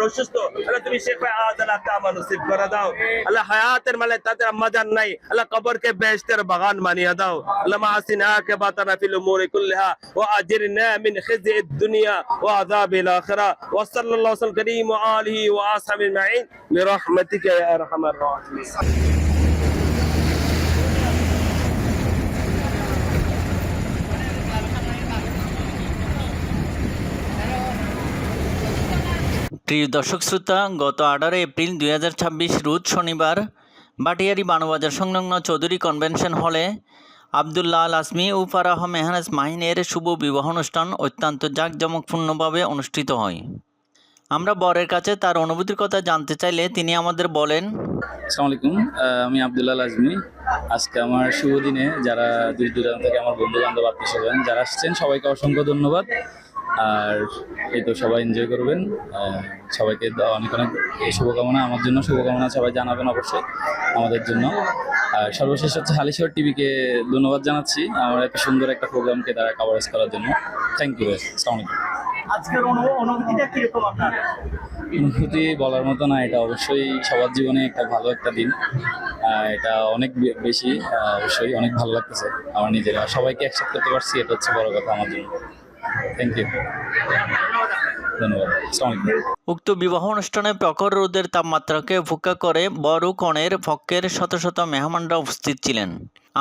তাদের অসুস্থ, আল্লাহ তুমি শেফা আদালা কামা নসিব করে দাও। আল্লাহ হায়াতের মানে তাদের মাজার নাই, আল্লাহ কবরকে বেহেশতের বাগান বানিয়ে দাও। আল্লাহ মাসিনা কে বাতানা ফিল উমুরি কুল্লিহা ওয়া আজিরনা মিন খিজিদ দুনিয়া ওয়া আযাবিল আখিরা ওয়া সাল্লাল্লাহু আলাইহি কারীম ওয়া আলিহি ওয়া আসহাবিহি আজমাইন বিরহমাতিকা ইয়া আরহামার রাহিমিন। প্রিয় দর্শক শ্রোতা, গত 18 এপ্রিল 2026 রোজ শনিবার বাটিয়ারি বানুবাজার সংলগ্ন চৌধুরী কনভেনশন হলে আবদুল্লাহ আল আসমি ও ফারাহ মেহনাজ মাহিনের শুভ বিবাহ অনুষ্ঠান অত্যন্ত জাঁকজমকপূর্ণভাবে অনুষ্ঠিত হয়। আমরা বরের কাছে তার অনুভূতির কথা জানতে চাইলে তিনি আমাদের বলেন, আসসালামু আলাইকুম, আমি আবদুল্লাহ আল আজমি। আজকে আমার শুভ দিনে যারা দূর দূরান্ত থেকে আমার বন্ধু বান্ধব আত্মীয়স্বজন যারা আসছেন সবাইকে অসংখ্য ধন্যবাদ। আর এই তো সবাই এনজয় করবেন, সবাইকে অনেক অনেক শুভকামনা, আমার জন্য শুভকামনা সবাই জানাবেন অবশ্যই আমাদের জন্য। আর সর্বশেষ হচ্ছে হালিশহর টিভিকে ধন্যবাদ জানাচ্ছি আমার এত সুন্দর একটা প্রোগ্রামকে তারা কভারেজ করার জন্য। Thank you. আসসালামু আলাইকুম। আজকের অনুভূতিটা কিরকম আপনার? অনুভূতি বলার মতো না, এটা অবশ্যই সবার জীবনে একটা ভালো একটা দিন। এটা অনেক বেশি, অবশ্যই অনেক ভালো লাগতেছে আমার নিজেরা সবাইকে একসাথে করতে পারছি, এটা হচ্ছে বড় কথা আমার জন্য। থ্যাংক ইউ, ধন্যবাদ। আসসালামু আলাইকুম। উক্ত বিবাহ অনুষ্ঠানে প্রখর রোদের তাপমাত্রাকে উপেক্ষা করে বর ও কনের পক্ষের শত শত মেহমানরা উপস্থিত ছিলেন।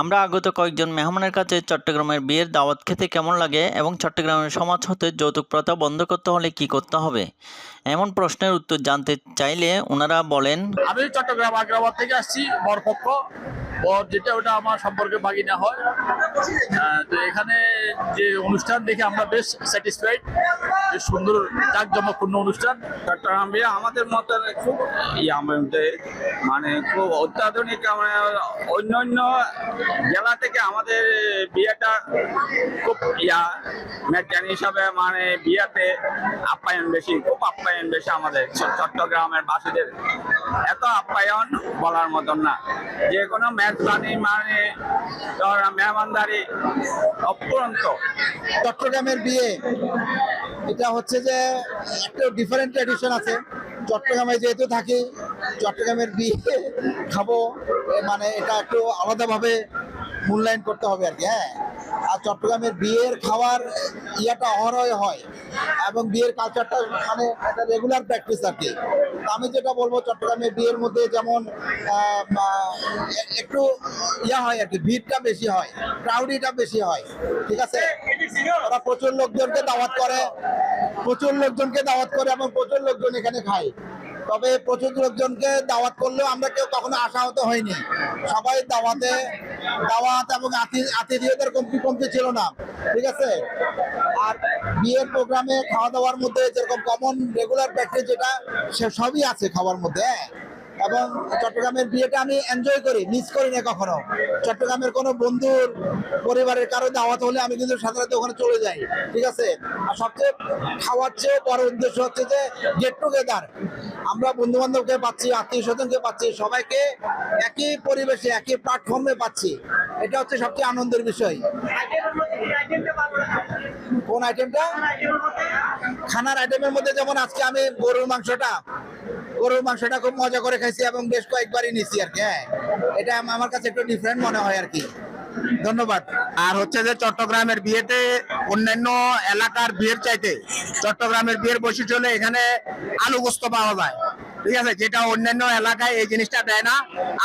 আমরা আগত কয়েকজন মেহমানের কাছে চট্টগ্রামের বিয়ের দাওয়াত খেতে কেমন লাগে এবং চট্টগ্রামের সমাজ হতে যৌতুক প্রথা বন্ধ করতে হলে কি করতে হবে এমন প্রশ্নের উত্তর জানতে চাইলে ওনারা বলেন, আমি চট্টগ্রাম আগ্রাবাদ থেকে আসছি। বরপক্ষ বর যেটা ওটা আমার সম্পর্কে ভাগিনা হয়। তো এখানে যে অনুষ্ঠান দেখে আমরা বেশ স্যাটিসফাইড, বেশ সুন্দর জাঁকজমকপূর্ণ অনুষ্ঠান। চট্টগ্রাম বিয়ে আমাদের মতো খুব মানে খুব অত্যাধুনিক, অন্য অন্য জেলা থেকে আমাদের বিয়েটা খুব মেজান হিসাবে, মানে বিয়েতে আপ্যায়ন বেশি, খুব আপ্যায়ন বেশি আমাদের চট্টগ্রামের বাসীদের। এত আপ্যায়ন বলার মতন না, যে কোনো মেজবানি মানে মেহমানদারি অপরন্ত। চট্টগ্রামের বিয়ে এটা হচ্ছে যে একটু ডিফারেন্ট ট্র্যাডিশন আছে। চট্টগ্রামে যেহেতু থাকি, চট্টগ্রামের বিয়ে খাবো মানে এটা একটু আলাদাভাবে মূল্যায়ন করতে হবে আর কি। হ্যাঁ, আর চট্টগ্রামের বিয়ের খাওয়ার ইয়াটা অহরহ হয় এবং বিয়ের কালচারটা মানে একটা রেগুলার প্র্যাকটিস আর কি। আমি যেটা বলবো, চট্টগ্রামের বিয়ের মধ্যে যেমন একটু ইয়া হয় আর কি, ভিড়টা বেশি হয়, ক্রাউডিটা বেশি হয়, ঠিক আছে। ওরা প্রচুর লোকজনকে দাওয়াত করে এবং প্রচুর লোকজন এখানে খায়। তবে প্রচুর লোকজনকে দাওয়াত করলেও আমরা কেউ কখনো আশাহত হয়নি। সবাই দাওয়াত এবং আতিথেয়তার কমতি ছিল না, ঠিক আছে। আর বিয়ের প্রোগ্রামে খাওয়া দাওয়ার মধ্যে যেরকম কমন রেগুলার প্র্যাকটিস যেটা, সে সবই আছে খাওয়ার মধ্যে। এবং চট্টগ্রামের বিয়েটা আমি এনজয় করি, মিস করি না কখনো। চট্টগ্রামের কোনো বন্ধুর পরিবারের কারো দাওয়াত হলে আমি কিন্তু সাথে সাথে ওখানে চলে যাই, ঠিক আছে। আর সবচেয়ে খাওয়ার চেয়ে বড় উদ্দেশ্য হচ্ছে যে গেট টুগেদার। আমরা বন্ধু বান্ধবকে পাচ্ছি, আত্মীয় স্বজনকে পাচ্ছি, সবাইকে একই পরিবেশে একই প্ল্যাটফর্মে পাচ্ছি, এটা হচ্ছে সবচেয়ে আনন্দের বিষয়। কোন আইটেমটা? খানার আইটেমের মধ্যে যেমন আজকে আমি গরুর মাংসটা খুব মজা করে খাইছি এবং বেশ কয়েকবারই নিছি আর কি। হ্যাঁ, এটা আমার কাছে একটু ডিফারেন্ট মনে হয় আর কি। ধন্যবাদ। আর হচ্ছে যে চট্টগ্রামের বিয়েতে অন্যান্য এলাকার বিয়ের চাইতে চট্টগ্রামের বিয়ের বৈশিষ্ট্য হলে এখানে আলু গোস্ত পাওয়া যায়, ঠিক আছে, যেটা অন্যান্য এলাকায় এই জিনিসটা দেয় না।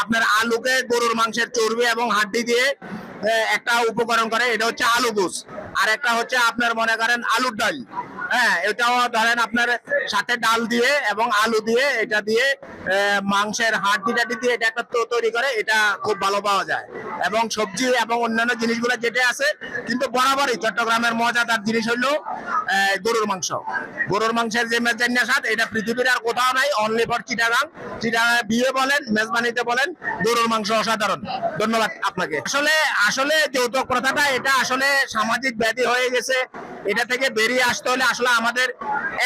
আপনার আলুকে গরুর মাংসের চর্বি এবং হাড্ডি দিয়ে একটা উপকরণ করে, এটা হচ্ছে আলু গোস। আর একটা হচ্ছে আপনার মনে করেন আলুর ডাল। হ্যাঁ, এটাও ধরেন আপনার সাথে ডাল দিয়ে এবং আলু দিয়ে, এটা দিয়ে মাংসের হাড্ডি টাড্ডি দিয়ে এটা একটা তৈরি করে, এটা খুব ভালো পাওয়া যায়। এবং সবজি এবং অন্যান্য জিনিসগুলো যেটা আছে, কিন্তু বরাবরই চট্টগ্রামের মজাদার জিনিস হইলো গরুর মাংস। গরুর মাংসের যে মেজান্না স্বাদ, এটা পৃথিবীর আর কোথাও নাই, অনলি ফর চিটাগাং। চিটাগাং বিয়ে বলেন, মেজবানিতে বলেন, গরুর মাংস অসাধারণ। ধন্যবাদ আপনাকে। আসলে যৌতুক প্রথাটা এটা আসলে সামাজিক ব্যাধি হয়ে গেছে। এটা থেকে বেরিয়ে আসতে হলে আসলে আমাদের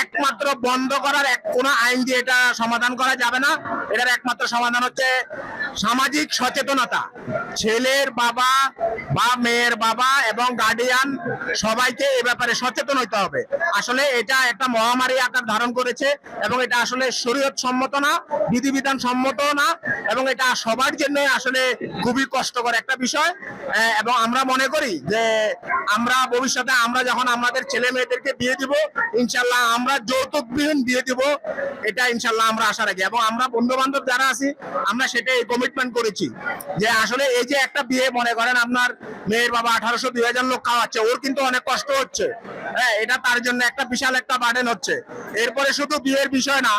একমাত্র বন্ধ করার কোনো আইন দিয়ে এটা সমাধান করা যাবে না। এটার একমাত্র সমাধান হচ্ছে সামাজিক সচেতনতা। ছেলের বাবা বা মেয়ের বাবা এবং গার্ডিয়ান সবাইকে এ ব্যাপারে সচেতন হইতে হবে। আসলে এটা একটা মহামারী আকার ধারণ করেছে এবং এটা আসলে শরীয়ত সম্মত না, বিধিবিধান সম্মত না, এবং এটা সবার জন্য আসলে খুবই কষ্টকর একটা বিষয়। এবং আমরা মনে করি যে আমরা ভবিষ্যতে আমরা যখন আমাদের ছেলে মেয়েদেরকে বিয়ে দিব, ইনশাল্লাহ আমরা যৌতুকবিহীন বিয়ে দিব, এটা ইনশাল্লাহ আমরা আশা রাখি। এবং আমরা বন্ধু বান্ধব যারা আছি আমরা সেটাই কমিটমেন্ট করেছি যে আসলে এই যে একটা বিয়ে, মনে করেন আপনার মেয়ের বাবা 1800-2000 লোক খাওয়াচ্ছে, ওর কিন্তু অনেক কষ্ট হচ্ছে। হ্যাঁ, এটা তার জন্য একটা বিশাল একটা বার্ডেন হচ্ছে। এরপরে শুধু বিয়ের বিষয় না,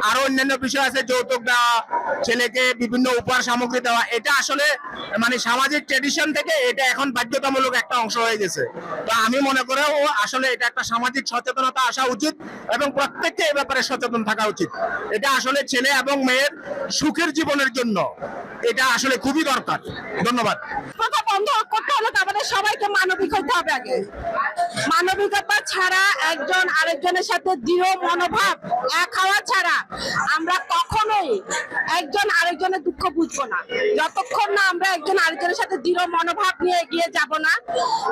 আরো অন্যান্য বিষয় আছে, যৌতুক দেওয়া, ছেলেকে বিভিন্ন উপহার সামগ্রী দেওয়া, এটা আসলে মানে সামাজিক ট্রেডিশন থেকে এটা এখন বাধ্যতামূলক একটা অংশ হয়ে গেছে। তো আমি মনে করি আসলে এটা একটা সামাজিক সচেতনতা আসা উচিত এবং প্রত্যেককে এই ব্যাপারে সচেতন থাকা উচিত। এটা আসলে ছেলে এবং মেয়ের সুখের জীবনের জন্য এটা আসলে খুবই দরকার। ধন্যবাদ। কথা বন্ধ করতে হলে আমাদের সবাইকে মানবিক হতে হবে আগে। মানবিকতা ছাড়া, একজন আরেকজনের সাথে দৃঢ় মনোভাব এক হওয়া ছাড়া আমরা কখনোই একজন আরেকজনের দুঃখ বুঝবো না। যতক্ষণ না আমরা একজন আরেকজনের সাথে দৃঢ় মনোভাব নিয়ে এগিয়ে যাব না,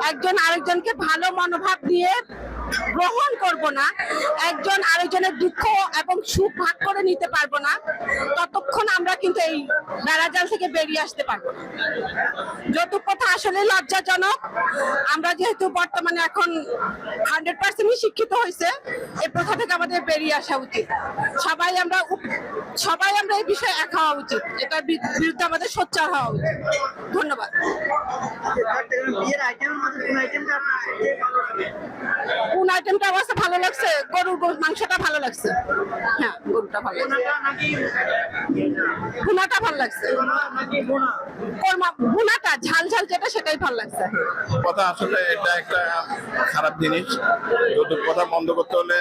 একজন আরেকজনকে ভালো মনোভাব দিয়ে গ্রহণ করব না, একজন আরেকজনের দুঃখ এবং সুখ ভাগ করে নিতে পারবো না, ততক্ষণ আমরা কিন্তু এই বেড়াজাল থেকে বেরিয়ে আসতে পারবো না। যৌতুক প্রথা আসলে লজ্জাজনক। আমরা যেহেতু বর্তমানে এখন 100% শিক্ষিত হয়েছে, এই প্রথা থেকে আমাদের বেরিয়ে আসা উচিত। সবাই আমরা এই বিষয়ে এক হওয়া উচিত। এটার বিরুদ্ধে আমাদের সোচ্চার হওয়া উচিত। ধন্যবাদ। কোন আইটেমটা আমার কাছে ভালো লাগছে? গরুর মাংসটা ভালো লাগছে। হ্যাঁ, গরুটা ভালো লাগছে। ভুনাটা ভালো লাগছে। ভুনাটা ঝাল ঝাল যেটা, সেটাই ভালো লাগছে। কথা আসলে এটা একটা খারাপ জিনিস। যৌতুক কথা বন্ধ করতে হলে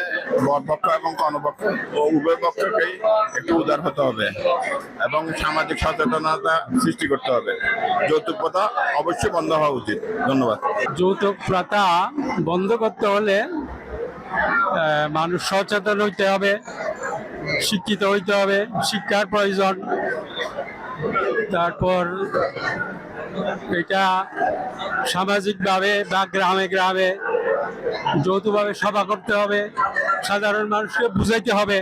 বরপক্ষ এবং কর্ণপক্ষ ও উভয় পক্ষকেই একটু উদার হতে হবে এবং সামাজিক সচেতনতা সৃষ্টি করতে হবে। যৌতুক কথা অবশ্যই বন্ধ হওয়া উচিত। ধন্যবাদ। যৌতুক প্রথা বন্ধ করতে হলে মানুষ সচেতন হইতে হবে, শিক্ষিত হইতে হবে, শিক্ষার প্রয়োজন। তারপর এটা সামাজিকভাবে বা গ্রামে গ্রামে যৌথভাবে সভা করতে হবে, সাধারণ মানুষকে বুঝাইতে হবে,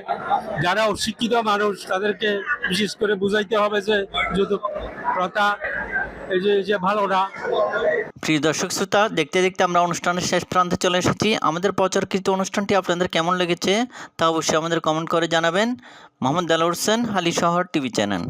যারা অশিক্ষিত মানুষ তাদেরকে বিশেষ করে বুঝাইতে হবে যে যৌতুক প্রথা এই যে ভালো না। প্রিয় দর্শক শ্রোতা, দেখতে দেখতে আমরা অনুষ্ঠানের শেষ প্রান্তে চলে এসেছি। আমাদের প্রচারকৃত অনুষ্ঠানটি আপনাদের কেমন লেগেছে তা অবশ্যই আমাদের কমেন্ট করে জানাবেন। Mohammad Delwar Hossain, Halishahar TV channel.